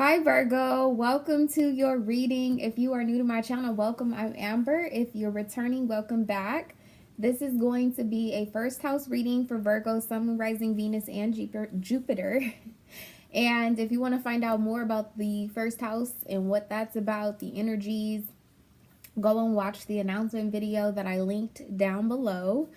Hi Virgo, welcome to your reading. If you are new to my channel, welcome. I'm Amber. If you're returning, welcome back. This is going to be a first house reading for Virgo, Sun, Moon, Rising, Venus, and Jupiter. And if you want to find out more about the first house and what that's about, the energies, go and watch the announcement video that I linked down below.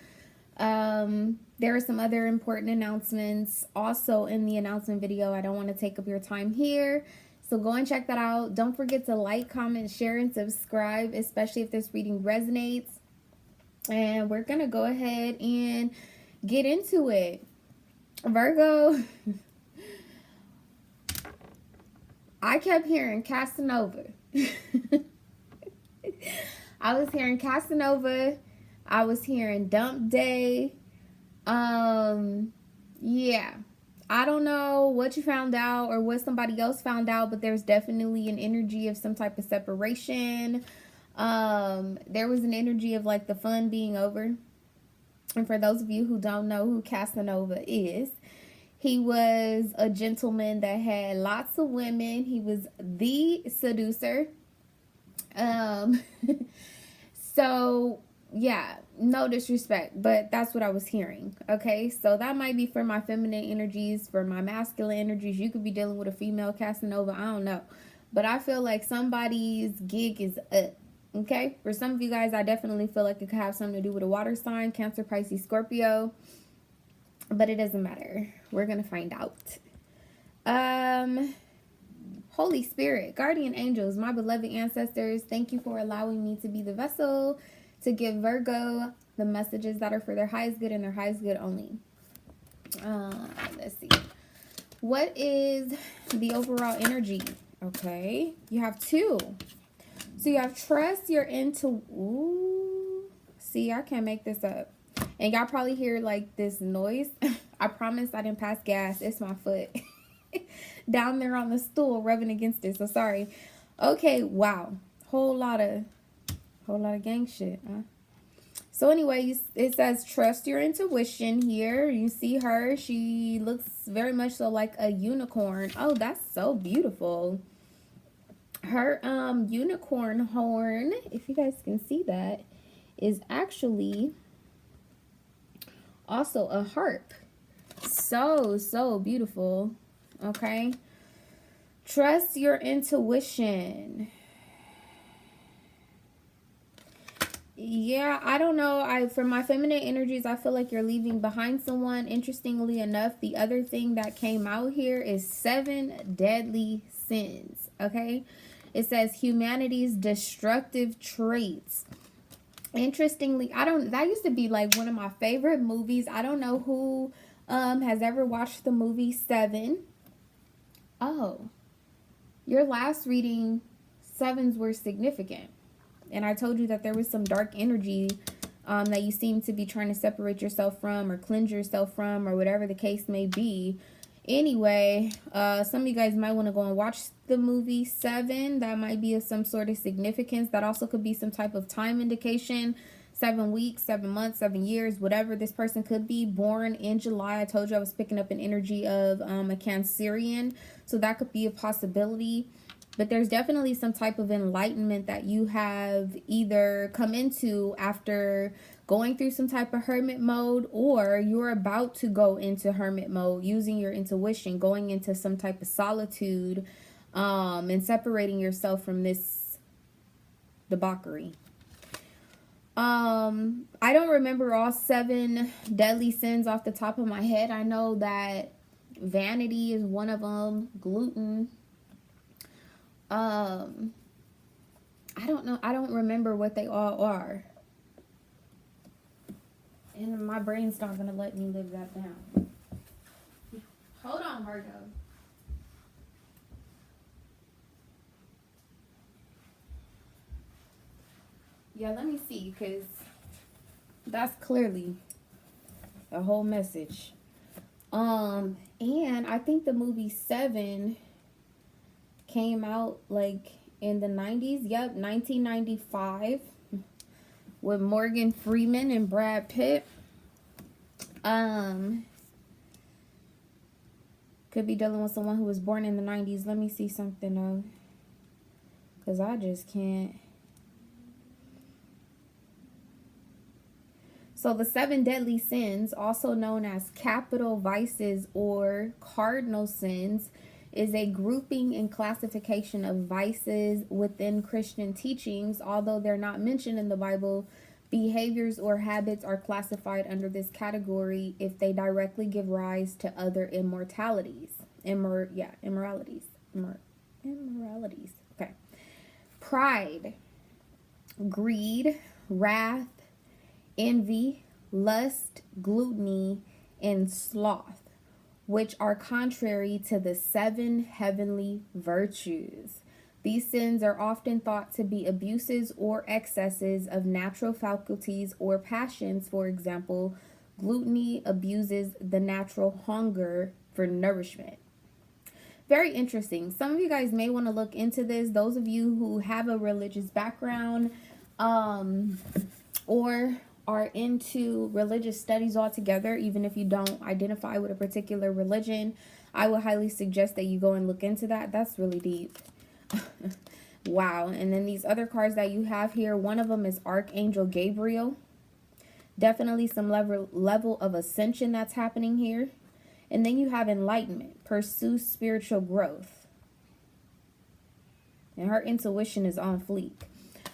There are some other important announcements also in the announcement video. I don't want to take up your time here, so go and check that out. Don't forget to like, comment, share, and subscribe, especially if this reading resonates. And we're gonna go ahead and get into it. Virgo, I kept hearing Casanova. I was hearing Casanova. I was hearing dump day. Yeah. I don't know what you found out or what somebody else found out, but there's definitely an energy of some type of separation. There was an energy of like the fun being over. And for those of you who don't know who Casanova is, he was a gentleman that had lots of women. He was the seducer. So yeah, no disrespect, but that's what I was hearing. Okay, so that might be for my feminine energies, for my masculine energies. You could be dealing with a female Casanova, I don't know, but I feel like somebody's gig is up. Okay, for some of you guys, I definitely feel like it could have something to do with a water sign, Cancer, Pisces, Scorpio, but it doesn't matter. We're gonna find out. Holy Spirit, guardian angels, my beloved ancestors, thank you for allowing me to be the vessel to give Virgo the messages that are for their highest good and their highest good only. Let's see. What is the overall energy? Okay, you have two. So you have trust, you're into, ooh, see, I can't make this up. And y'all probably hear like this noise. I promise I didn't pass gas. It's my foot. Down there on the stool rubbing against it, so sorry. Okay, wow, whole lot of gang shit, huh? So anyway, it says trust your intuition here. You see her, she looks very much so like a unicorn. Oh, that's so beautiful. Her unicorn horn, if you guys can see that, is actually also a harp. So beautiful. Okay, trust your intuition. Yeah, I don't know. For my feminine energies, I feel like you're leaving behind someone. Interestingly enough, the other thing that came out here is 7 deadly sins. Okay, it says humanity's destructive traits. Interestingly, that used to be like one of my favorite movies. I don't know who has ever watched the movie Seven. Oh, your last reading, sevens were significant. And I told you that there was some dark energy that you seem to be trying to separate yourself from or cleanse yourself from or whatever the case may be. Anyway, some of you guys might want to go and watch the movie Seven. That might be of some sort of significance. That also could be some type of time indication. 7 weeks, 7 months, 7 years, whatever. This person could be born in July. I told you I was picking up an energy of a Cancerian. So that could be a possibility. But there's definitely some type of enlightenment that you have either come into after going through some type of hermit mode, or you're about to go into hermit mode using your intuition, going into some type of solitude, and separating yourself from this debauchery. I don't remember all 7 deadly sins off the top of my head. I know that vanity is one of them, gluten. I don't know. I don't remember what they all are. And my brain's not going to let me live that down. Hold on, Virgo. Yeah, let me see, because that's clearly a whole message. And I think the movie Seven came out like in the 90s. Yep, 1995 with Morgan Freeman and Brad Pitt. Could be dealing with someone who was born in the 90s. Let me see something though, because I just can't. So the 7 deadly sins, also known as capital vices or cardinal sins, is a grouping and classification of vices within Christian teachings. Although they're not mentioned in the Bible, behaviors or habits are classified under this category if they directly give rise to other immoralities. Immoralities. Okay. Pride, greed, wrath, envy, lust, gluttony, and sloth, which are contrary to the 7 heavenly virtues. These sins are often thought to be abuses or excesses of natural faculties or passions. For example, gluttony abuses the natural hunger for nourishment. Very interesting. Some of you guys may want to look into this. Those of you who have a religious background, or are into religious studies altogether, even if you don't identify with a particular religion, I would highly suggest that you go and look into that. That's really deep. Wow. And then these other cards that you have here, one of them is Archangel Gabriel. Definitely some level of ascension that's happening here. And then you have enlightenment, pursue spiritual growth. And her intuition is on fleek.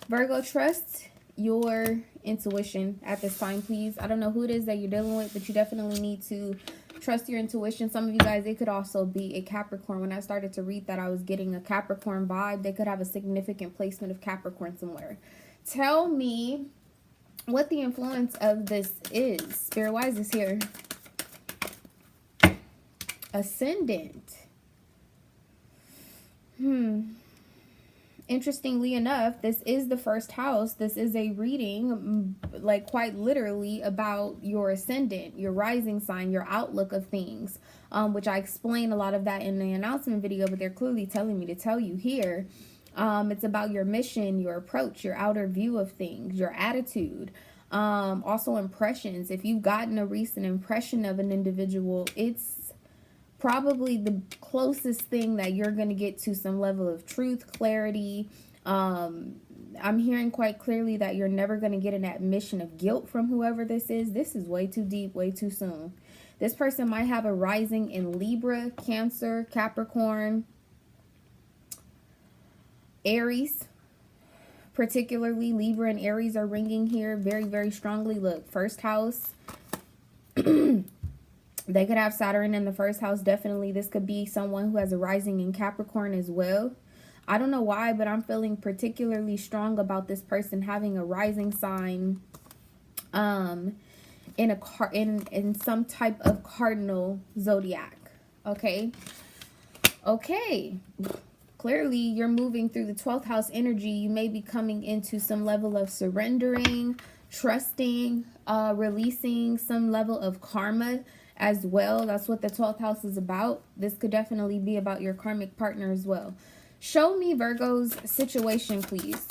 Virgo, trust your intuition at this time, please. I don't know who it is that you're dealing with, but you definitely need to trust your intuition. Some of you guys, it could also be a Capricorn. When I started to read that, I was getting a Capricorn vibe. They could have a significant placement of Capricorn somewhere. Tell me what the influence of this is. Spirit, why is this here? Ascendant. Interestingly enough, this is the first house. This is a reading, like quite literally, about your ascendant, your rising sign, your outlook of things, which I explain a lot of that in the announcement video, but they're clearly telling me to tell you here. It's about your mission, your approach, your outer view of things, your attitude, also impressions. If you've gotten a recent impression of an individual, it's probably the closest thing that you're going to get to some level of truth, clarity. I'm hearing quite clearly that you're never going to get an admission of guilt from whoever this is. This is way too deep, way too soon. This person might have a rising in Libra, Cancer, Capricorn, Aries. Particularly Libra and Aries are ringing here very, very strongly. Look, first house. They could have Saturn in the first house. Definitely, this could be someone who has a rising in Capricorn as well. I don't know why, but I'm feeling particularly strong about this person having a rising sign in some type of cardinal zodiac. Okay. Clearly, you're moving through the 12th house energy. You may be coming into some level of surrendering, trusting, releasing some level of karma as well. That's what the 12th house is about. This could definitely be about your karmic partner as well. Show me Virgo's situation, please.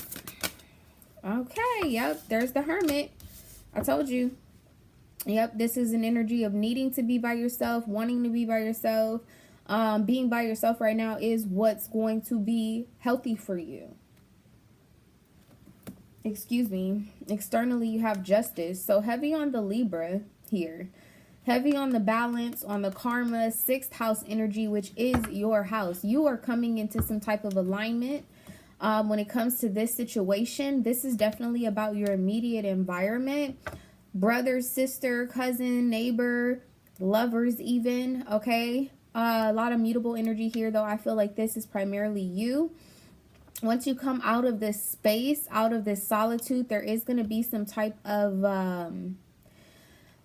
Okay, yep, there's the Hermit. I told you. Yep, this is an energy of needing to be by yourself, wanting to be by yourself. Being by yourself right now is what's going to be healthy for you. Excuse me. Externally, you have Justice. So heavy on the Libra here. Heavy on the balance, on the karma, 6th house energy, which is your house. You are coming into some type of alignment. When it comes to this situation, this is definitely about your immediate environment. Brother, sister, cousin, neighbor, lovers even, okay? A lot of mutable energy here, though. I feel like this is primarily you. Once you come out of this space, out of this solitude, there is going to be some type of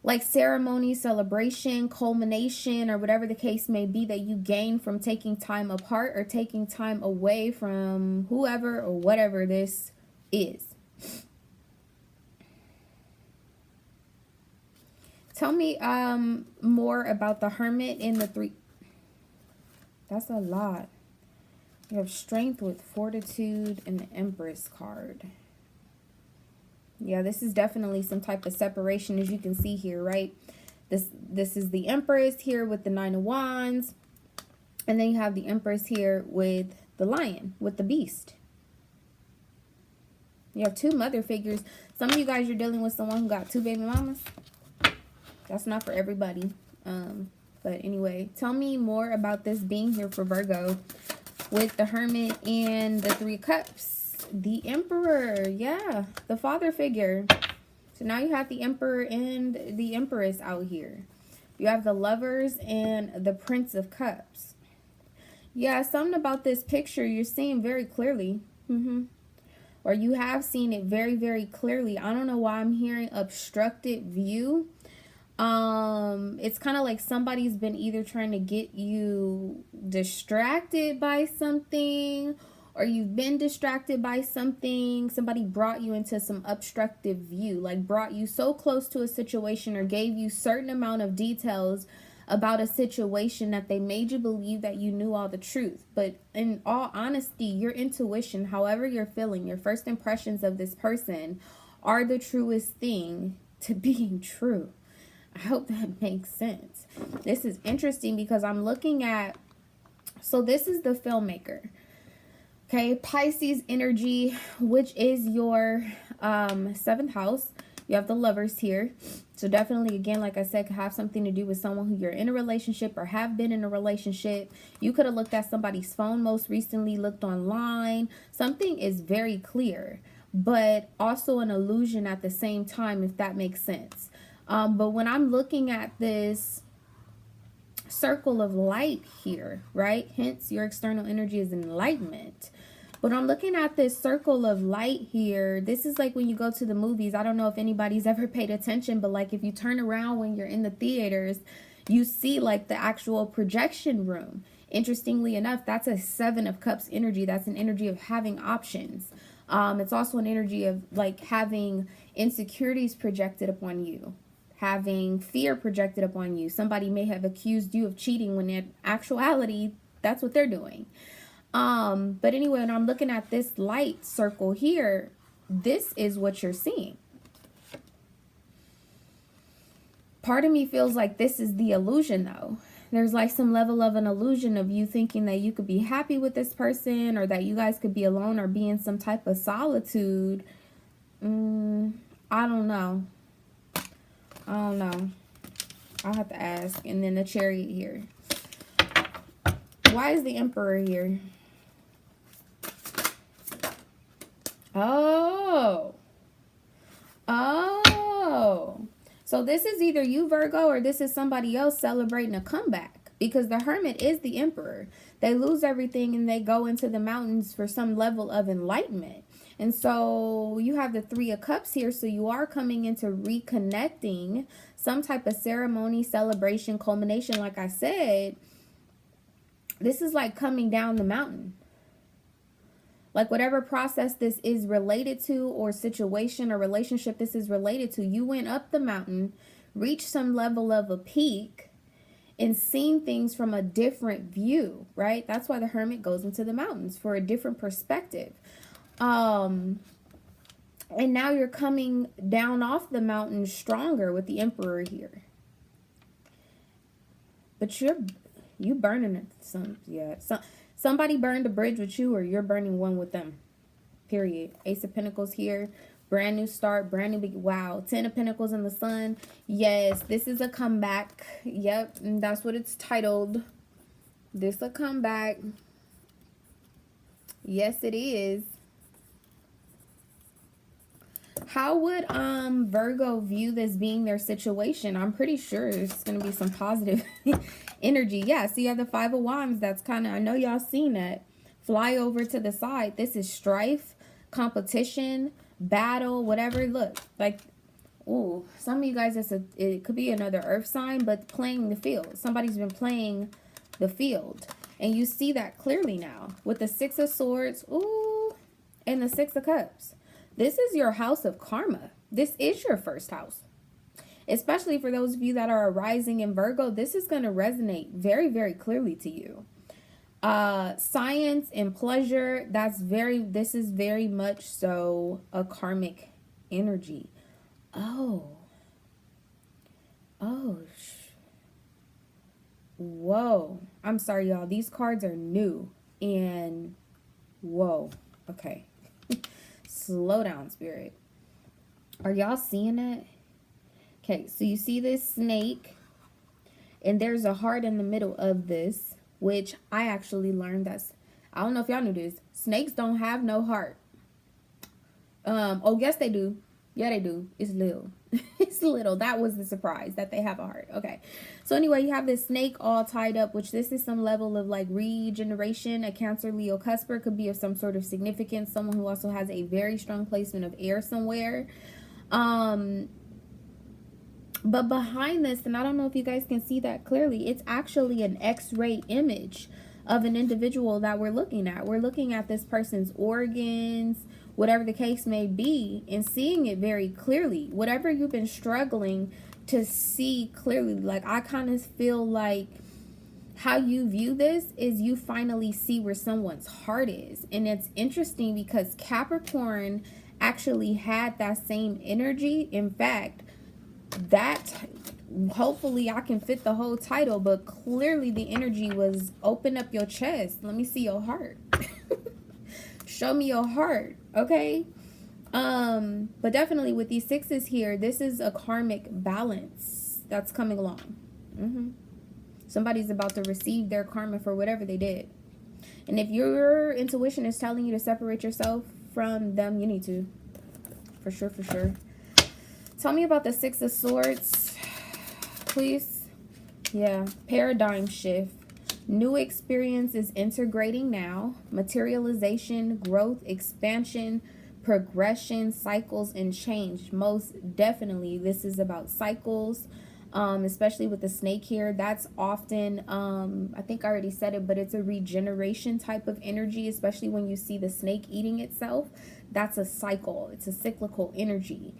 like ceremony, celebration, culmination, or whatever the case may be that you gain from taking time apart or taking time away from whoever or whatever this is. Tell me more about the Hermit in the 3. That's a lot. You have Strength with Fortitude and the Empress card. Yeah, this is definitely some type of separation, as you can see here, right? This is the Empress here with the 9 of Wands. And then you have the Empress here with the lion, with the beast. You have two mother figures. Some of you guys, you're dealing with someone who got two baby mamas. That's not for everybody. But anyway, tell me more about this being here for Virgo with the Hermit and the Three of Cups. The Emperor, yeah, the father figure. So now you have the Emperor and the Empress out here. You have the Lovers and the Prince of Cups. Yeah, something about this picture you're seeing very clearly. Or you have seen it very, very clearly. I don't know why I'm hearing obstructed view. It's kind of like somebody's been either trying to get you distracted by something, or you've been distracted by something. Somebody brought you into some obstructive view, like brought you so close to a situation or gave you certain amount of details about a situation that they made you believe that you knew all the truth. But in all honesty, your intuition, however you're feeling, your first impressions of this person are the truest thing to being true. I hope that makes sense. This is interesting because I'm looking at, so this is the filmmaker. Okay, Pisces energy, which is your 7th house. You have the Lovers here. So definitely, again, like I said, could have something to do with someone who you're in a relationship or have been in a relationship. You could have looked at somebody's phone most recently, looked online. Something is very clear, but also an illusion at the same time, if that makes sense. But when I'm looking at this circle of light here, right? Hence, your external energy is enlightenment. But I'm looking at this circle of light here. This is like when you go to the movies. I don't know if anybody's ever paid attention, but like if you turn around when you're in the theaters, you see like the actual projection room. Interestingly enough, that's a 7 of Cups energy. That's an energy of having options. It's also an energy of like having insecurities projected upon you, having fear projected upon you. Somebody may have accused you of cheating when in actuality, that's what they're doing. But anyway, when I'm looking at this light circle here, this is what you're seeing. Part of me feels like this is the illusion though. There's like some level of an illusion of you thinking that you could be happy with this person, or that you guys could be alone or be in some type of solitude. I don't know. I'll have to ask. And then the Chariot here. Why is the Emperor here? Oh. So this is either you, Virgo, or this is somebody else celebrating a comeback. Because the Hermit is the Emperor. They lose everything and they go into the mountains for some level of enlightenment. And so you have the 3 of Cups here. So you are coming into reconnecting, some type of ceremony, celebration, culmination. Like I said, this is like coming down the mountain. Like whatever process this is related to, or situation or relationship this is related to, you went up the mountain, reached some level of a peak, and seen things from a different view, right? That's why the Hermit goes into the mountains, for a different perspective. And now you're coming down off the mountain stronger with the Emperor here. But you burning it. Somebody burned a bridge with you, or you're burning one with them. Period. Ace of Pentacles here. Brand new start. Brand new wow. 10 of Pentacles in the Sun. Yes, this is a comeback. Yep, and that's what it's titled. This a comeback. Yes, it is. How would Virgo view this being their situation? I'm pretty sure it's going to be some positive energy. Yeah, so you have the 5 of Wands. That's kind of, I know y'all seen that. Fly over to the side. This is strife, competition, battle, whatever. Look, like, ooh, some of you guys, it could be another earth sign, but playing the field. Somebody's been playing the field. And you see that clearly now with the 6 of Swords, ooh, and the 6 of Cups. This is your house of karma. This is your first house. Especially for those of you that are rising in Virgo, this is going to resonate very, very clearly to you. Science and pleasure, this is very much so a karmic energy. Oh. Whoa. I'm sorry, y'all. These cards are new. And whoa. Okay. Slow down, Spirit. Are y'all seeing that? Okay, so you see this snake, and there's a heart in the middle of this, which I actually learned that's, I don't know if y'all knew this, snakes don't have no heart. Oh, yes, they do. Yeah, they do. It's little. It's little. That was the surprise, that they have a heart. Okay. So anyway, you have this snake all tied up, which this is some level of like regeneration. A Cancer, Leo, Cusper could be of some sort of significance. Someone who also has a very strong placement of air somewhere. But behind this, and I don't know if you guys can see that clearly, it's actually an X-ray image of an individual that we're looking at. We're looking at this person's organs, whatever the case may be, and seeing it very clearly. Whatever you've been struggling to see clearly, like, I kind of feel like how you view this is you finally see where someone's heart is. And it's interesting because Capricorn actually had that same energy. In fact, that, hopefully I can fit the whole title, but clearly the energy was open up your chest. Let me see your heart. Show me your heart. Okay. But definitely with these sixes here, this is a karmic balance that's coming along. Somebody's about to receive their karma for whatever they did. And if your intuition is telling you to separate yourself from them, you need to. For sure, for sure. Tell me about the Six of Swords, please. Yeah, paradigm shift. New experience is integrating now. Materialization, growth, expansion, progression, cycles, and change. Most definitely, this is about cycles, especially with the snake here. That's often, I think I already said it, but it's a regeneration type of energy, especially when you see the snake eating itself. That's a cycle. It's a cyclical energy.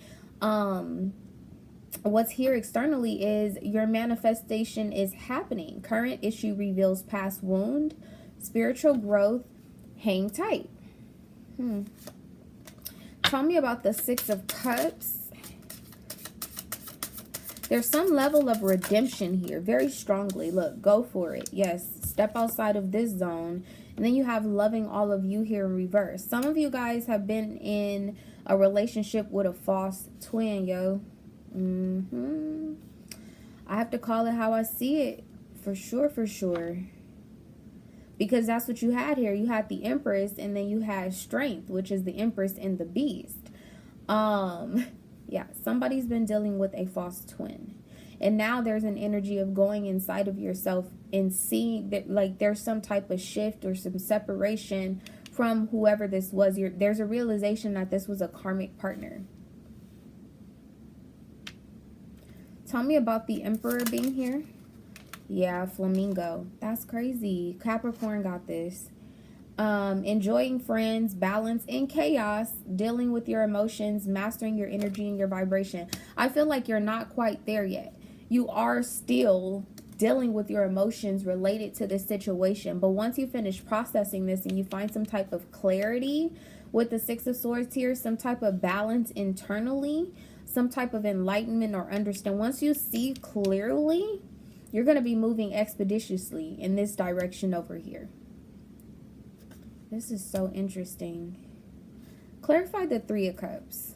What's here externally is your manifestation is happening. Current issue reveals past wound. Spiritual growth. Hang tight. Tell me about the Six of Cups. There's some level of redemption here, very strongly. Look, go for it. Yes, step outside of this zone. And then you have loving all of you here in reverse. Some of you guys have been in a relationship with a false twin, yo. I have to call it how I see it. For sure, for sure. Because that's what you had here. You had the Empress, and then you had Strength, which is the Empress and the Beast. Yeah, somebody's been dealing with a false twin. And now there's an energy of going inside of yourself and seeing that, like, there's some type of shift or some separation from whoever this was. There's a realization that this was a karmic partner. Tell me about the Emperor being here. Yeah, flamingo. That's crazy. Capricorn got this. Enjoying friends, balance in chaos, dealing with your emotions, mastering your energy and your vibration. I feel like you're not quite there yet. You are still dealing with your emotions related to this situation. But once you finish processing this and you find some type of clarity with the Six of Swords here, some type of balance internally, some type of enlightenment or understand. Once you see clearly, you're going to be moving expeditiously in this direction over here. This is so interesting. Clarify the Three of Cups.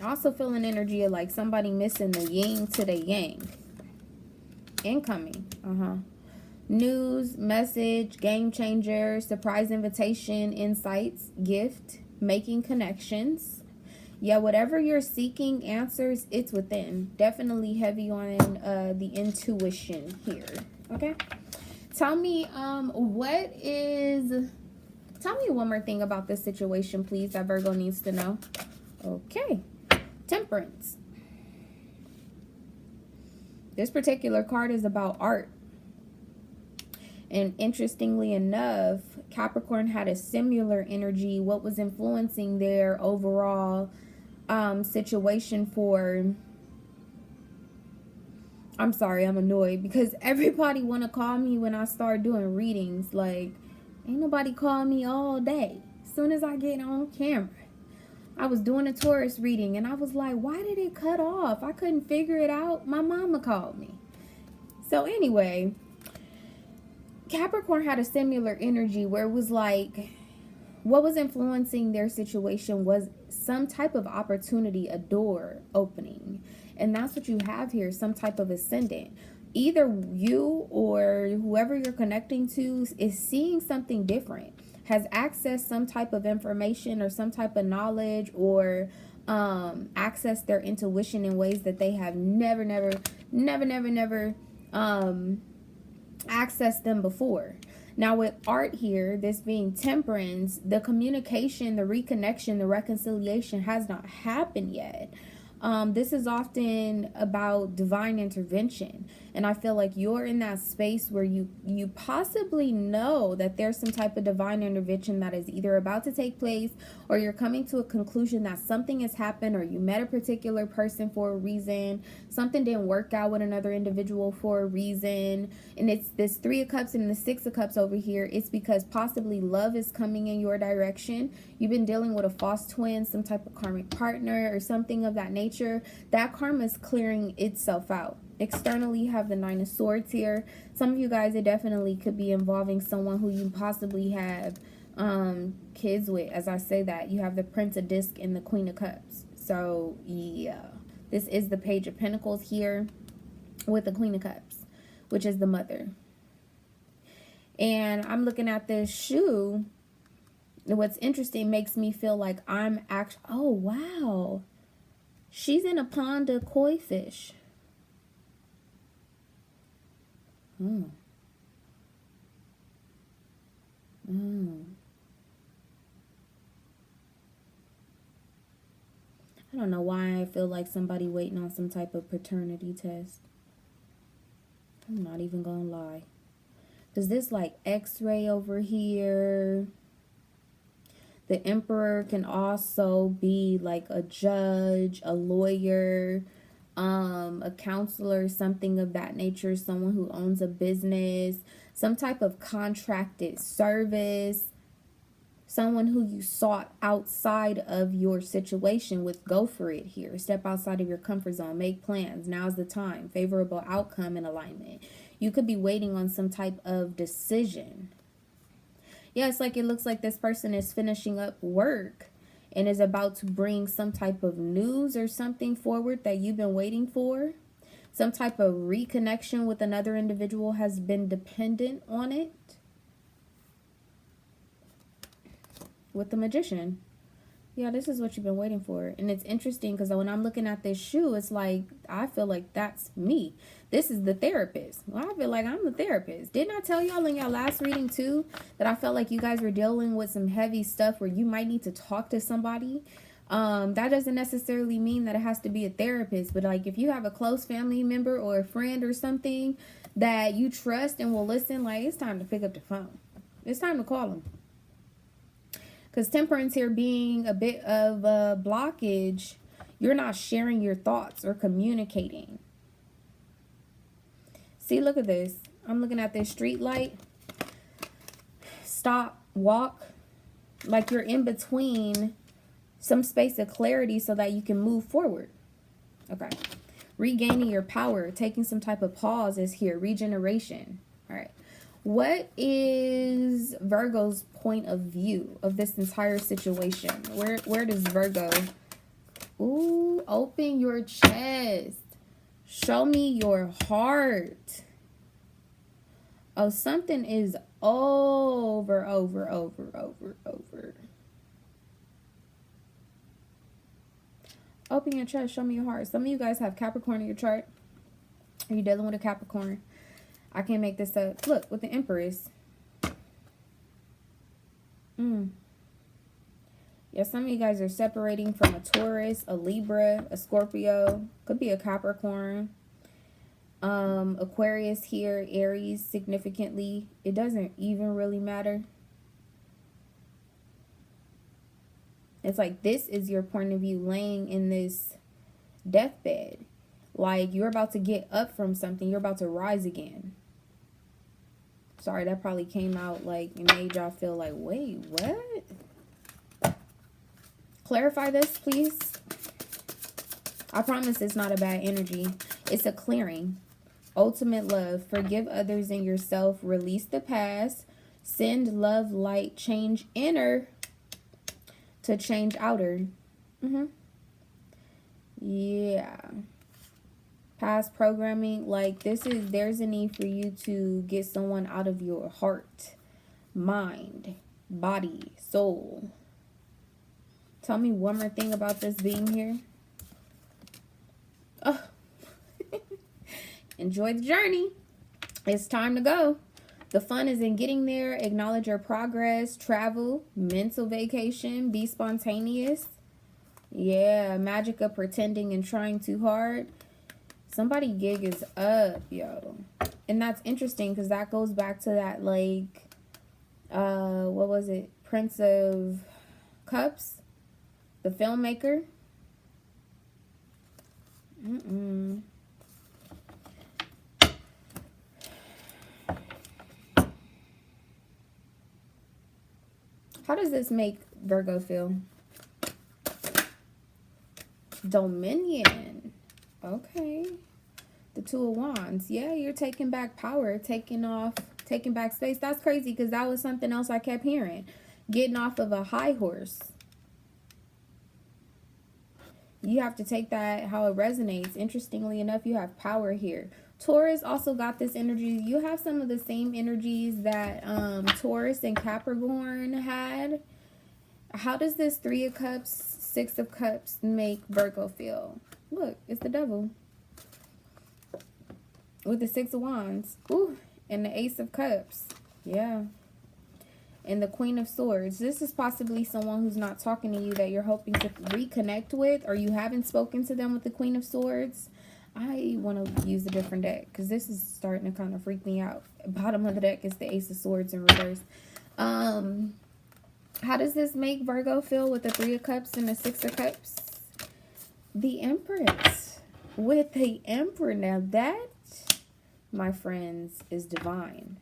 I also feel an energy of like somebody missing the yin to the yang. Incoming. News, message, game changer, surprise invitation, insights, gift, making connections. Yeah, whatever you're seeking answers, it's within. Definitely heavy on the intuition here. Okay. Tell me, tell me one more thing about this situation, please, that Virgo needs to know. Okay. Temperance. This particular card is about art. And interestingly enough, Capricorn had a similar energy. What was influencing their overall situation for... I'm sorry, I'm annoyed because everybody want to call me when I start doing readings. Like, ain't nobody call me all day. As soon as I get on camera. I was doing a Taurus reading and I was like, why did it cut off? I couldn't figure it out. My mama called me. So anyway, Capricorn had a similar energy where it was like, what was influencing their situation was some type of opportunity, a door opening. And that's what you have here, some type of ascendant. Either you or whoever you're connecting to is seeing something different, has accessed some type of information or some type of knowledge, or accessed their intuition in ways that they have never accessed them before. Now with art here, this being temperance, the communication, the reconnection, the reconciliation has not happened yet. This is often about divine intervention. And I feel like you're in that space where you possibly know that there's some type of divine intervention that is either about to take place, or you're coming to a conclusion that something has happened, or you met a particular person for a reason, something didn't work out with another individual for a reason. And it's this 3 of Cups and the 6 of Cups over here. It's because possibly love is coming in your direction. You've been dealing with a false twin, some type of karmic partner or something of that nature. That karma is clearing itself out. Externally, you have the 9 of Swords here. Some of you guys, it definitely could be involving someone who you possibly have kids with. As I say that, you have the Prince of Disc and the Queen of Cups. So yeah, this is the Page of Pentacles here with the Queen of Cups, which is the mother. And I'm looking at this shoe. What's interesting, makes me feel like I'm actually, oh wow, she's in a pond of koi fish. I don't know why I feel like somebody waiting on some type of paternity test. I'm not even gonna lie. Because this like x-ray over here. The Emperor can also be like a judge, a lawyer, a counselor, something of that nature, someone who owns a business, some type of contracted service, someone who you sought outside of your situation with. Go for it here. Step outside of your comfort zone. Make plans. Now's the time. Favorable outcome and alignment. You could be waiting on some type of decision. Yeah, it's like it looks like this person is finishing up work and is about to bring some type of news or something forward that you've been waiting for. Some type of reconnection with another individual has been dependent on it. With the Magician. Yeah, this is what you've been waiting for. And it's interesting because when I'm looking at this shoe, it's like, I feel like that's me. This is the therapist. Well, I feel like I'm the therapist. Didn't I tell y'all in your last reading too that I felt like you guys were dealing with some heavy stuff where you might need to talk to somebody? That doesn't necessarily mean that it has to be a therapist, but like if you have a close family member or a friend or something that you trust and will listen, like it's time to pick up the phone. It's time to call them. Because Temperance here being a bit of a blockage, you're not sharing your thoughts or communicating. See, look at this. I'm looking at this street light. Stop, walk. Like you're in between some space of clarity so that you can move forward. Okay. Regaining your power, taking some type of pause is here. Regeneration. All right. What is Virgo's point of view of this entire situation? Where does Virgo? Ooh, open your chest. Show me your heart. Oh, something is over. Open your chest. Show me your heart. Some of you guys have Capricorn in your chart. Are you dealing with a Capricorn? I can't make this up. Look, with the Empress. Yeah, some of you guys are separating from a Taurus, a Libra, a Scorpio. Could be a Capricorn. Aquarius here, Aries significantly. It doesn't even really matter. It's like this is your point of view laying in this deathbed. Like you're about to get up from something. You're about to rise again. Sorry, that probably came out like it made y'all feel like, wait, what? Clarify this, please. I promise it's not a bad energy. It's a clearing. Ultimate love. Forgive others and yourself. Release the past. Send love, light, change inner to change outer. Yeah. Past programming. Like, there's a need for you to get someone out of your heart, mind, body, soul. Tell me one more thing about this being here. Oh. Enjoy the journey. It's time to go. The fun is in getting there. Acknowledge your progress. Travel. Mental vacation. Be spontaneous. Yeah. Magic of pretending and trying too hard. Somebody gig is up, yo. And that's interesting because that goes back to that, like, what was it? Prince of Cups? The filmmaker? How does this make Virgo feel? Dominion. Okay. The Two of Wands. Yeah, you're taking back power, taking back space. That's crazy because that was something else I kept hearing. Getting off of a high horse. You have to take that how it resonates. Interestingly enough, you have power here. Taurus also got this energy. You have some of the same energies that Taurus and Capricorn had. How does this Three of Cups, Six of Cups make Virgo feel? Look, it's the devil. With the Six of Wands. Ooh, and the Ace of Cups. Yeah. And the Queen of Swords. This is possibly someone who's not talking to you that you're hoping to reconnect with, or you haven't spoken to them with the Queen of Swords. I want to use a different deck because this is starting to kind of freak me out. Bottom of the deck is the Ace of Swords in reverse. How does this make Virgo feel with the Three of Cups and the Six of Cups? The Empress. With the Emperor. Now that, my friends, is divine.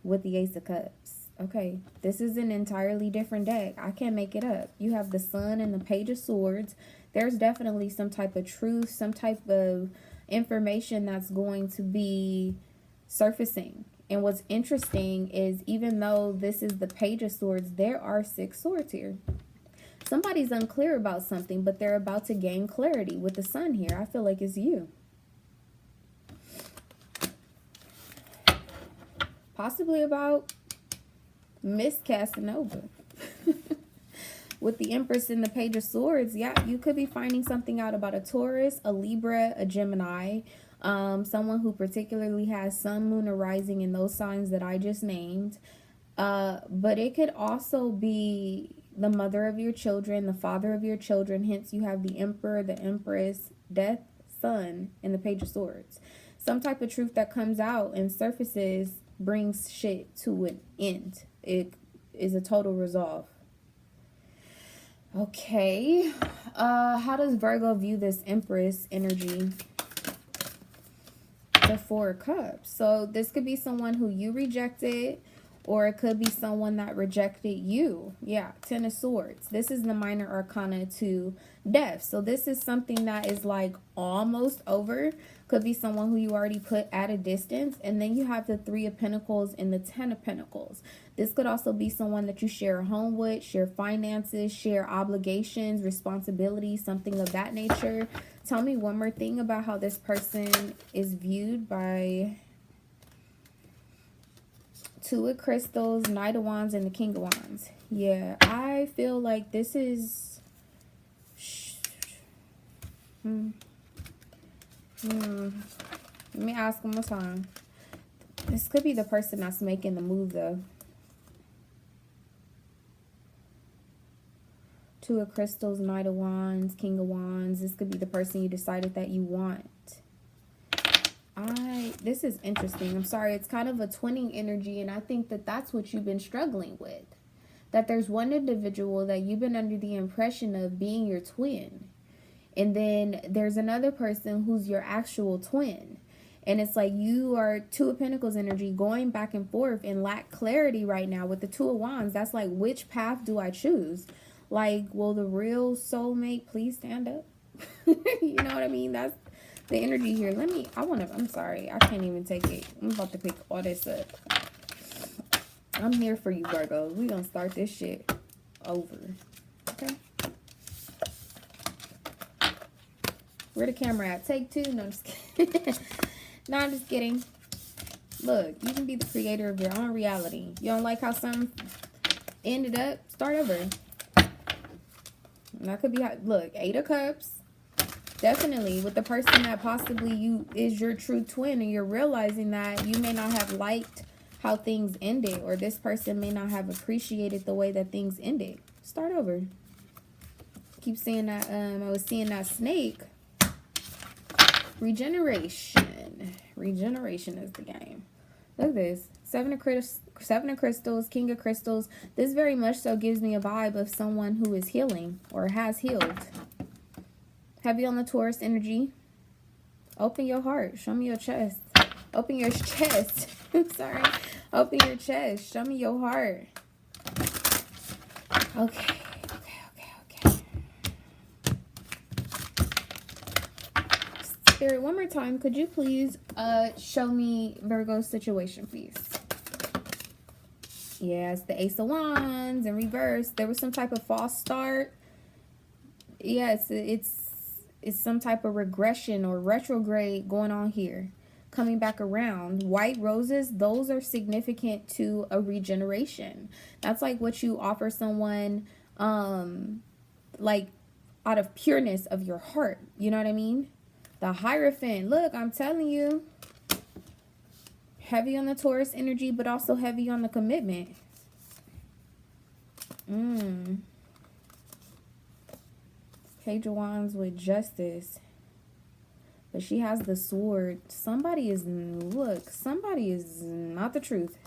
With the Ace of Cups. Okay, this is an entirely different deck. I can't make it up. You have the Sun and the Page of Swords. There's definitely some type of truth, some type of information that's going to be surfacing. And what's interesting is even though this is the Page of Swords, there are 6 swords here. Somebody's unclear about something, but they're about to gain clarity with the Sun here. I feel like it's you. Possibly about Miss Casanova. With the Empress and the Page of Swords, yeah, you could be finding something out about a Taurus, a Libra, a Gemini, someone who particularly has Sun, Moon, or Rising in those signs that I just named. But it could also be the mother of your children, the father of your children. Hence, you have the Emperor, the Empress, Death, Sun, and the Page of Swords. Some type of truth that comes out and surfaces brings shit to an end. It is a total resolve. Okay. How does Virgo view this Empress energy? The Four of Cups. So this could be someone who you rejected, or it could be someone that rejected you. Yeah, Ten of Swords. This is the minor arcana to death. So this is something that is like almost over. Could be someone who you already put at a distance. And then you have the Three of Pentacles and the Ten of Pentacles. This could also be someone that you share a home with, share finances, share obligations, responsibilities, something of that nature. Tell me one more thing about how this person is viewed by Two of Crystals, Knight of Wands, and the King of Wands. Yeah, I feel like this is... Let me ask one more time. This could be the person that's making the move, though. Two of Crystals, Knight of Wands, King of Wands. This could be the person you decided that you want. This is interesting. I'm sorry. It's kind of a twinning energy, and I think that that's what you've been struggling with. That there's one individual that you've been under the impression of being your twin. And then there's another person who's your actual twin. And it's like you are Two of Pentacles energy going back and forth and lack clarity right now with the Two of Wands. That's like, which path do I choose? Like, will the real soulmate please stand up? You know what I mean? That's the energy here. I'm sorry. I can't even take it. I'm about to pick all this up. I'm here for you, Virgo. We gonna start this shit over. Okay? Where the camera at? Take two? No, I'm just kidding. No, I'm just kidding. Look, you can be the creator of your own reality. You don't like how something ended up? Start over. And that could be, look, 8 of Cups. Definitely with the person that possibly is your true twin, and you're realizing that you may not have liked how things ended, or this person may not have appreciated the way that things ended. Start over. Keep saying that. I was seeing that snake. Regeneration. Regeneration is the game. Look at this. 7 of crystals, King of crystals. This very much so gives me a vibe of someone who is healing or has healed. Heavy on the Taurus energy. Open your heart. Show me your chest. Open your chest. Sorry. Open your chest. Show me your heart. Okay. Spirit, one more time, could you please show me Virgo's situation, please? Yes, the Ace of Wands in reverse. There was some type of false start. Yes, it's some type of regression or retrograde going on here. Coming back around. White roses, those are significant to a regeneration. That's like what you offer someone, like out of pureness of your heart. You know what I mean? The Hierophant. Look, I'm telling you. Heavy on the Taurus energy, but also heavy on the commitment. Page of Wands with Justice. But she has the Sword. Somebody is not the truth.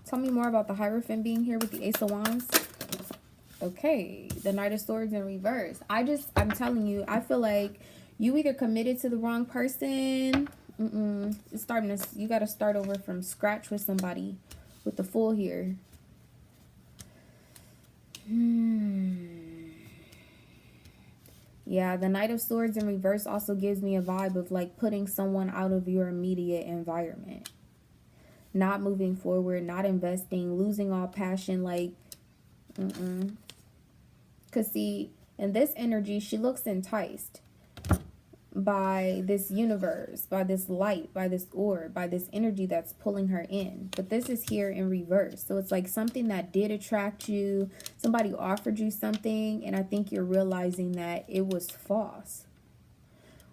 Tell me more about the Hierophant being here with the Ace of Wands. Okay, the Knight of Swords in reverse. I'm telling you, I feel like you either committed to the wrong person. You got to start over from scratch with somebody with the Fool here. Yeah, the Knight of Swords in reverse also gives me a vibe of like putting someone out of your immediate environment. Not moving forward, not investing, losing all passion, like, Because see, in this energy, she looks enticed by this universe, by this light, by this orb, by this energy that's pulling her in. But this is here in reverse. So it's like something that did attract you. Somebody offered you something, and I think you're realizing that it was false.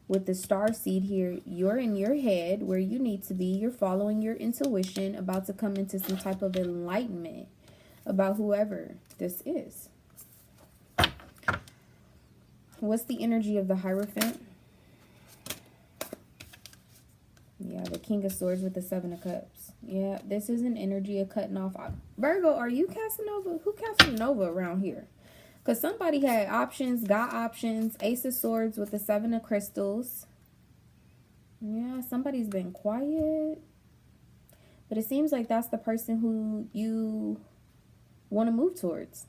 With the star seed here, you're in your head where you need to be. You're following your intuition, about to come into some type of enlightenment about whoever this is. What's the energy of the Hierophant? Yeah, the King of Swords with the 7 of Cups. Yeah, this is an energy of cutting off. Virgo, are you Casanova? Who Casanova around here? Because somebody had options, got options. Ace of Swords with the 7 of Crystals. Yeah, somebody's been quiet. But it seems like that's the person who you want to move towards.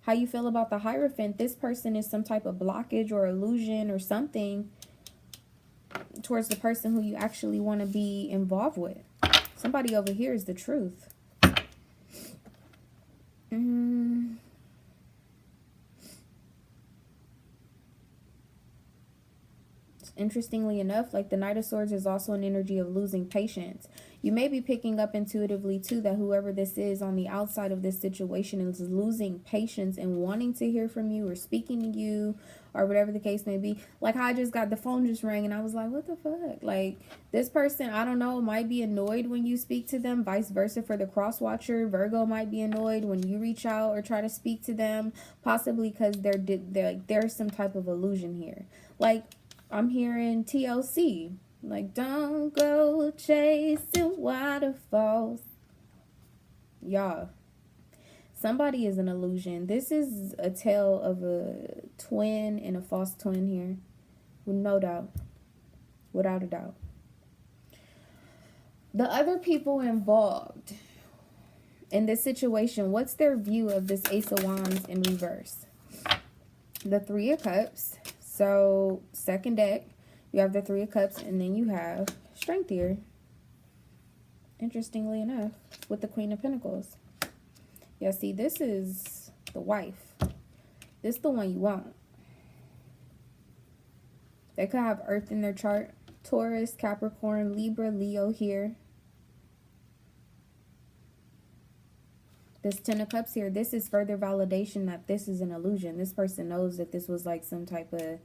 How you feel about the Hierophant, this person is some type of blockage or illusion or something towards the person who you actually want to be involved with. Somebody over here is the truth. Interestingly enough, like the Knight of Swords is also an energy of losing patience. You may be picking up intuitively too that whoever this is on the outside of this situation is losing patience and wanting to hear from you or speaking to you or whatever the case may be. Like how I just got the phone just rang and I was like, what the fuck? Like this person, I don't know, might be annoyed when you speak to them. Vice versa for the cross watcher. Virgo might be annoyed when you reach out or try to speak to them, possibly because there's some type of illusion here. Like I'm hearing TLC, like, don't go chasing waterfalls. Y'all, somebody is an illusion. This is a tale of a twin and a false twin here. With no doubt. Without a doubt. The other people involved in this situation, what's their view of this Ace of Wands in reverse? The Three of Cups. So, second deck, you have the Three of Cups, and then you have Strength here. Interestingly enough, with the Queen of Pentacles. Yeah, see, this is the wife. This is the one you want. They could have Earth in their chart. Taurus, Capricorn, Libra, Leo here. This Ten of Cups here, this is further validation that this is an illusion. This person knows that this was like some type of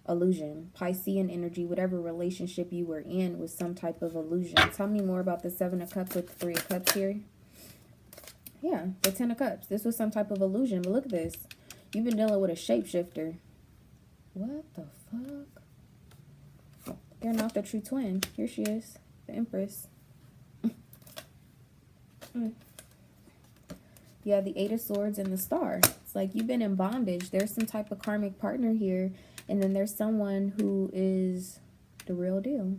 illusion. Piscean energy, whatever relationship you were in was some type of illusion. Tell me more about the Seven of Cups with the Three of Cups here. Yeah, the Ten of Cups. This was some type of illusion. But look at this. You've been dealing with a shapeshifter. What the fuck? They're not the true twin. Here she is. The Empress. Yeah, the Eight of Swords and the Star. It's like you've been in bondage. There's some type of karmic partner here. And then there's someone who is the real deal.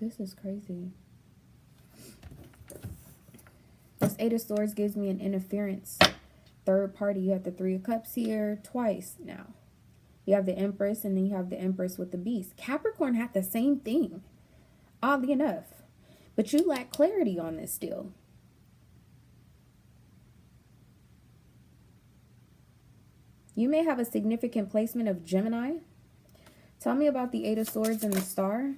This is crazy. This Eight of Swords gives me an interference. Third party. You have the Three of Cups here twice now. You have the Empress, and then you have the Empress with the Beast. Capricorn had the same thing, oddly enough. But you lack clarity on this still. You may have a significant placement of Gemini. Tell me about the Eight of Swords and the Star.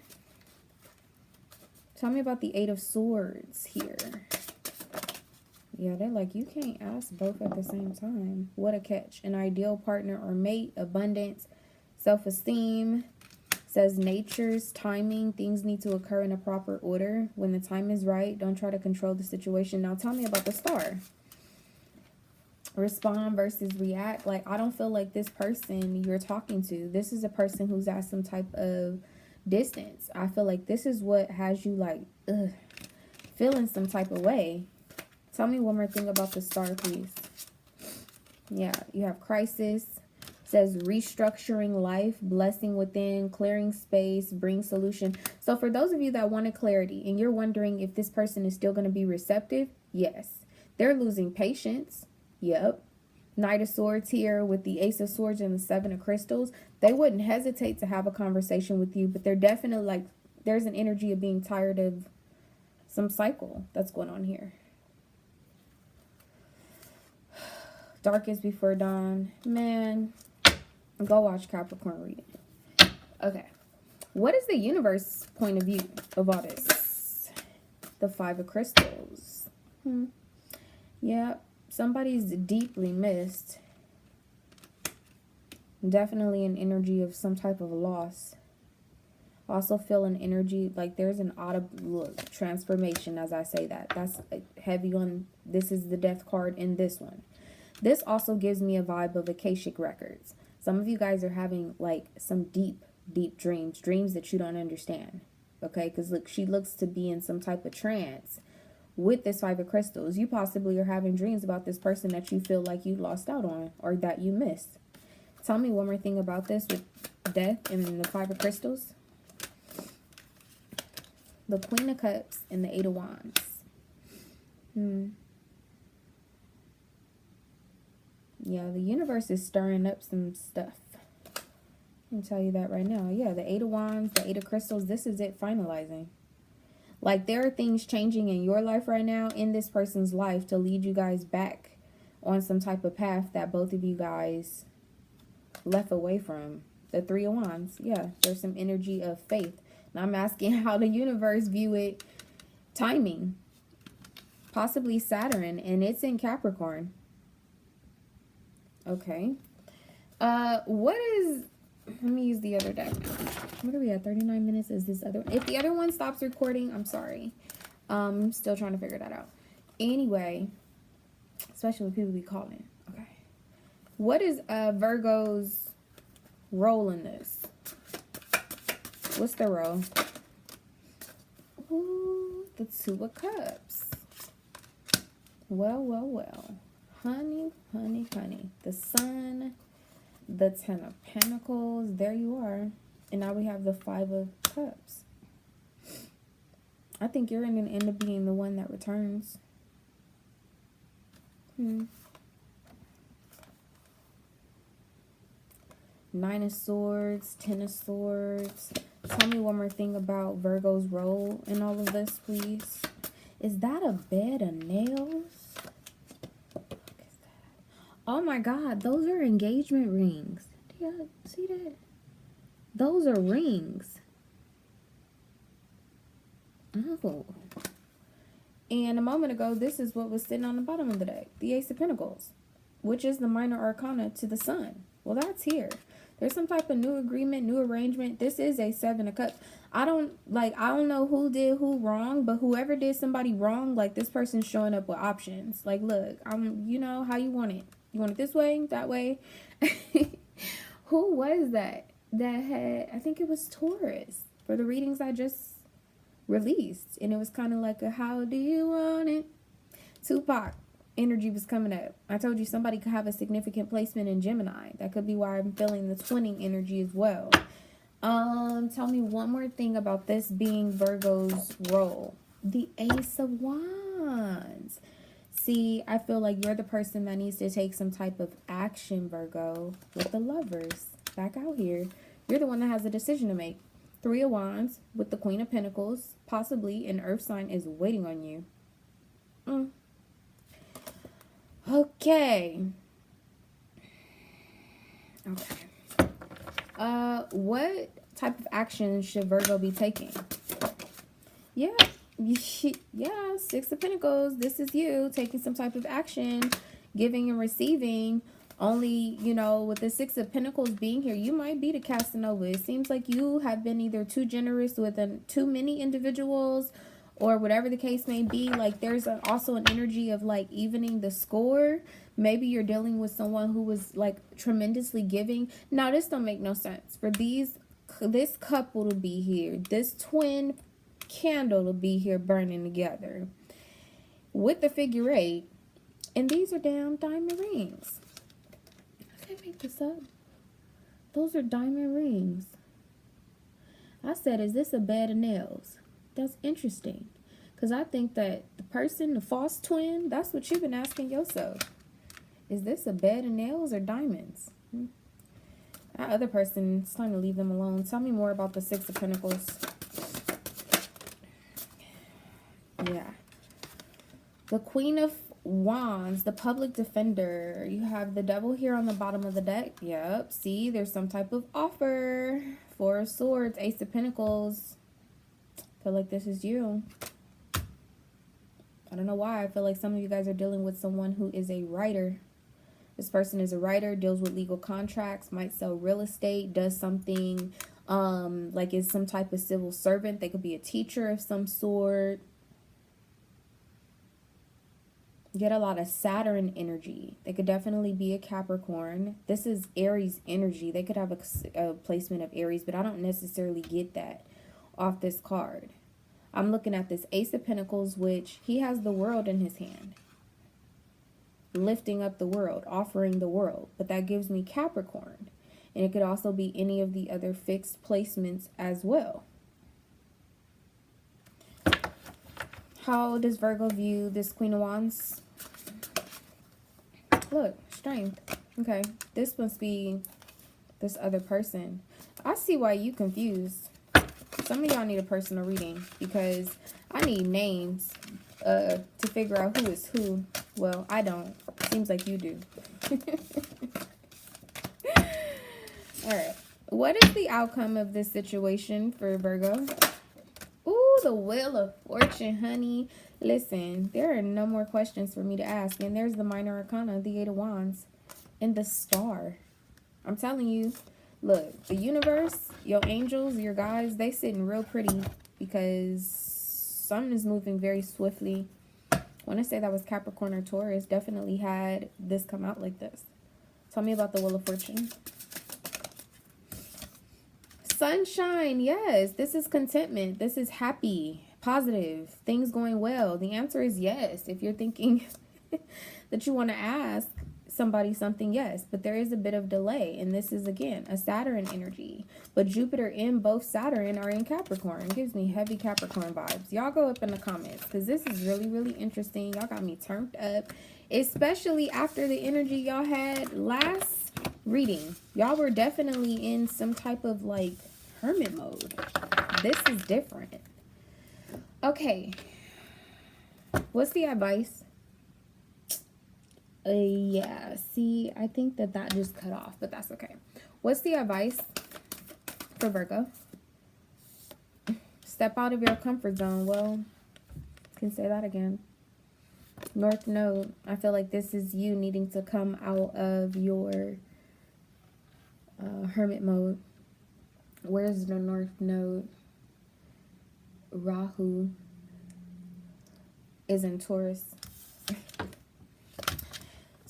Tell me about the Eight of Swords here. Yeah, they're like, you can't ask both at the same time. What a catch. An ideal partner or mate, abundance, self-esteem. Says nature's timing. Things need to occur in a proper order. When the time is right, don't try to control the situation. Now tell me about the Star. Respond versus react. Like, I don't feel like this person you're talking to, this is a person who's at some type of distance. I feel like this is what has you like feeling some type of way. Tell me one more thing about the Star, please. Yeah, you have crisis. Says restructuring life, blessing within, clearing space, bring solution. So for those of you that wanted clarity and you're wondering if this person is still going to be receptive, yes. They're losing patience. Yep. Knight of Swords here with the Ace of Swords and the Seven of Crystals. They wouldn't hesitate to have a conversation with you, but they're definitely like, there's an energy of being tired of some cycle that's going on here. Darkest before dawn. Man, go watch Capricorn reading. Okay. What is the universe point of view of all this? The Five of Crystals. Yep. Somebody's deeply missed. Definitely an energy of some type of loss. Also feel an energy like there's an audible transformation as I say that. That's heavy on, this is the death card in this one. This also gives me a vibe of Akashic records. Some of you guys are having like some deep dreams that you don't understand. Okay, because look, she looks to be in some type of trance. With this Five of Crystals, you possibly are having dreams about this person that you feel like you lost out on or that you missed. Tell me one more thing about this with death and the Five of Crystals. The Queen of Cups and the Eight of Wands. Yeah, the universe is stirring up some stuff. I can tell you that right now. Yeah, the Eight of Wands, the Eight of Crystals, this is it finalizing. Like, there are things changing in your life right now, in this person's life, to lead you guys back on some type of path that both of you guys left away from. The Three of Wands. Yeah, there's some energy of faith. And I'm asking how the universe view it. Timing. Possibly Saturn, and it's in Capricorn. Okay. What is... Let me use the other deck. What are we at? 39 minutes is this other one. If the other one stops recording, I'm sorry. I'm still trying to figure that out. Anyway, especially when people be calling. Okay. What is Virgo's role in this? What's the role? Ooh, the Two of Cups. Well, well, well. Honey, honey, honey. The Sun... The Ten of Pentacles, there you are. And now we have the Five of Cups. I think you're going to end up being the one that returns. Nine of Swords, Ten of Swords. Tell me one more thing about Virgo's role in all of this, please. Is that a bed of nails? Oh my God, those are engagement rings. Do you see that? Those are rings. Oh. And a moment ago, this is what was sitting on the bottom of the deck. The Ace of Pentacles, which is the minor arcana to the Sun. Well, that's here. There's some type of new agreement, new arrangement. This is a Seven of Cups. I don't know who did who wrong, but whoever did somebody wrong, like this person's showing up with options. Like, look, you know how you want it. You want it this way, that way. Who was that had, I think it was Taurus for the readings I just released. And it was kind of like a how do you want it? Tupac energy was coming up. I told you somebody could have a significant placement in Gemini. That could be why I'm feeling the twinning energy as well. Tell me one more thing about this being Virgo's role. The Ace of Wands. See, I feel like you're the person that needs to take some type of action, Virgo, with the Lovers. Back out here. You're the one that has a decision to make. Three of Wands with the Queen of Pentacles. Possibly an Earth sign is waiting on you. Okay. What type of action should Virgo be taking? Yeah, Six of Pentacles. This is you taking some type of action, giving and receiving. Only, you know, with the Six of Pentacles being here, you might be the Casanova. It seems like you have been either too generous with too many individuals, or whatever the case may be. Like, there's also an energy of like evening the score. Maybe you're dealing with someone who was like tremendously giving. Now, this don't make no sense for this couple to be here. This twin candle to be here burning together with the figure 8, and these are damn diamond rings. I can't make this up. Those are diamond rings. I said, is this a bed of nails? That's interesting, because I think that the person, the false twin, that's what you've been asking yourself. Is this a bed of nails or diamonds? That other person, it's time to leave them alone. Tell me more about the Six of Pentacles. Yeah. The Queen of Wands, the public defender. You have the Devil here on the bottom of the deck. Yep. See, there's some type of offer. Four of Swords, Ace of Pentacles. I feel like this is you. I don't know why. I feel like some of you guys are dealing with someone who is a writer. This person is a writer, deals with legal contracts, might sell real estate, does something like is some type of civil servant. They could be a teacher of some sort. Get a lot of Saturn energy. They could definitely be a Capricorn. This is Aries energy. They could have a placement of Aries, but I don't necessarily get that off this card. I'm looking at this Ace of Pentacles, which he has the world in his hand. Lifting up the world, offering the world. But that gives me Capricorn. And it could also be any of the other fixed placements as well. How does Virgo view this Queen of Wands? Look, strength. Okay, this must be this other person. I see why you confused. Some of y'all need a personal reading, because I need names to figure out who is who. Well, I don't. Seems like you do. Alright. What is the outcome of this situation for Virgo? Ooh, the Wheel of Fortune, honey. Listen, there are no more questions for me to ask. And there's the minor arcana, the Eight of Wands, and the Star. I'm telling you, look, the universe, your angels, your guides, they sitting real pretty, because something is moving very swiftly. When I say that was Capricorn or Taurus, definitely had this come out like this. Tell me about the Wheel of Fortune. Sunshine, yes. This is contentment. This is happy, positive, things going well. The answer is yes. If you're thinking that you want to ask somebody something, yes, but there is a bit of delay. And this is, again, a Saturn energy. But Jupiter and both Saturn are in Capricorn. It gives me heavy Capricorn vibes. Y'all go up in the comments because this is really, really interesting. Y'all got me turned up, especially after the energy y'all had last reading. Y'all were definitely in some type of like hermit mode. This is different. Okay. What's the advice? Yeah, see, I think that just cut off, but that's okay. What's the advice for Virgo? Step out of your comfort zone. Well, can say that again. North Node. I feel like this is you needing to come out of your hermit mode. Where's the North Node? Rahu is in Taurus.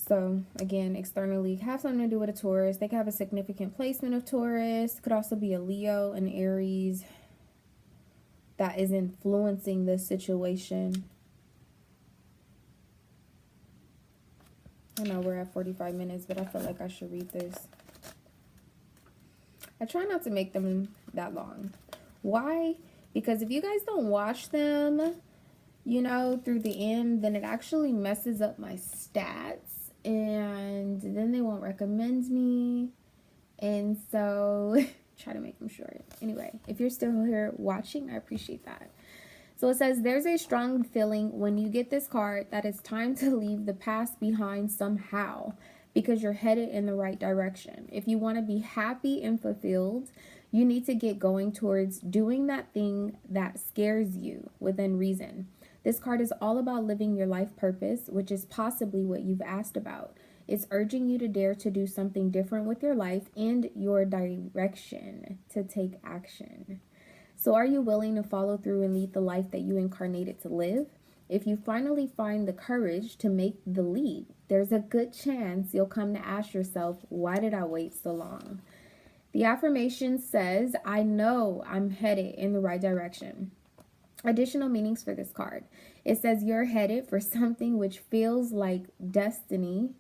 So, again, externally, have something to do with a Taurus. They could have a significant placement of Taurus. Could also be a Leo, an Aries that is influencing this situation. I know we're at 45 minutes, but I feel like I should read this. I try not to make them that long. Why? Because if you guys don't watch them, you know, through the end, then it actually messes up my stats. And then they won't recommend me. And so try to make them short. Anyway, if you're still here watching, I appreciate that. So it says, there's a strong feeling when you get this card that it's time to leave the past behind somehow, because you're headed in the right direction. If you want to be happy and fulfilled, you need to get going towards doing that thing that scares you within reason. This card is all about living your life purpose, which is possibly what you've asked about. It's urging you to dare to do something different with your life and your direction, to take action. So are you willing to follow through and lead the life that you incarnated to live? If you finally find the courage to make the leap, there's a good chance you'll come to ask yourself, why did I wait so long? The affirmation says, I know I'm headed in the right direction. Additional meanings for this card. It says you're headed for something which feels like destiny.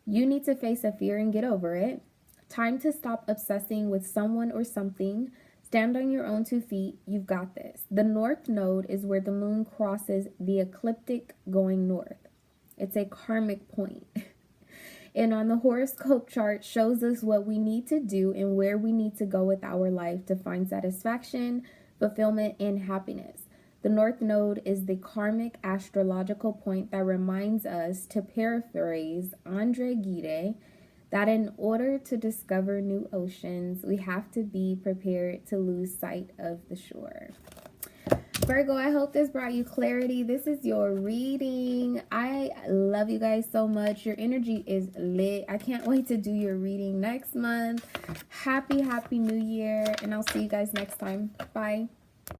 You need to face a fear and get over it. Time to stop obsessing with someone or something. Stand on your own 2 feet. You've got this. The North Node is where the moon crosses the ecliptic going north. It's a karmic point. And on the horoscope chart shows us what we need to do and where we need to go with our life to find satisfaction, fulfillment, and happiness. The North Node is the karmic astrological point that reminds us, to paraphrase Andre Gide, that in order to discover new oceans, we have to be prepared to lose sight of the shore. Virgo, I hope this brought you clarity. This is your reading. I love you guys so much. Your energy is lit. I can't wait to do your reading next month. Happy New Year, and I'll see you guys next time. Bye.